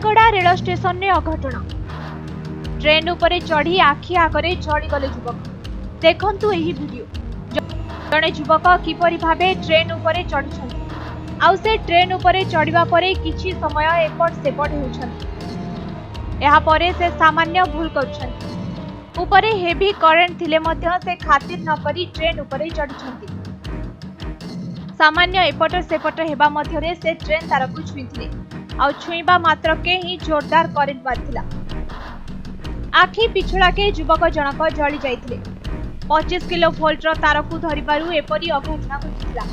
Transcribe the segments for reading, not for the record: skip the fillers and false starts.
Nuapada rail station में अघटन train उपरे चढ़ी आखि आगरे जलीगले युवक देखंतु एही वीडियो जड़े युवक किपरि भाबे ट्रेन उपरे चढ़ी आउ से ट्रेन उपरे चढ़िबा परे किछि समय एपट सेपट होउछन्ति एहा परे से सामान्य भूल करछन्ति उपरे हेवी करेंट थिले मध्य से खातिर न करी ट्रेन उपरे चढ़िछन्ति सामान्य एपट सेपट हेबा मध्यरे से ट्रेन तारकु छुईथिले आउ छुईबा मात्रके ही जोरदार करेंट मारिथिला आखि पिछुड़ा के युवक जनक जली जाइथिले 25 किलो वोल्ट तारकु धरिबारु एपरि अघटना घटिथिला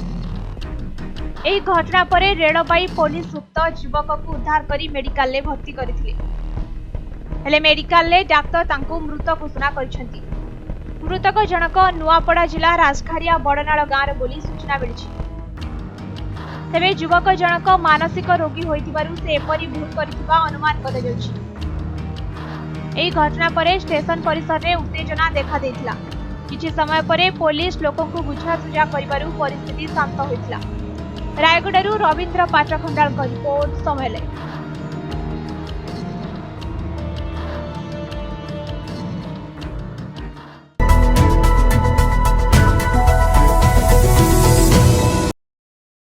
एही घटना परे रेलबाई पुलिस उक्त युवक को उद्धार करी मेडिकल ले भर्ती करथिले हेले मेडिकल ले डाक्टर तांको मृत घोषणा करिसेंती मृतक जनक नुआपड़ा जिला राजखारिया बड़नाळ गाँव बोली सूचना मिली तेबे युवक जनक मानसिक रोगी होइथिबारु से एपरि भूल करथिबा अनुमान करा जाउछि एही घटना परे स्टेशन परिसर रे उत्तेजना देखा देथिला किछि समय परे पुलिस लोकन को बुझासुझा करिबारु परिस्थिति शांत होइथिला रायगढ़ रवींद्र पाटखंडाल रिपोर्ट समय।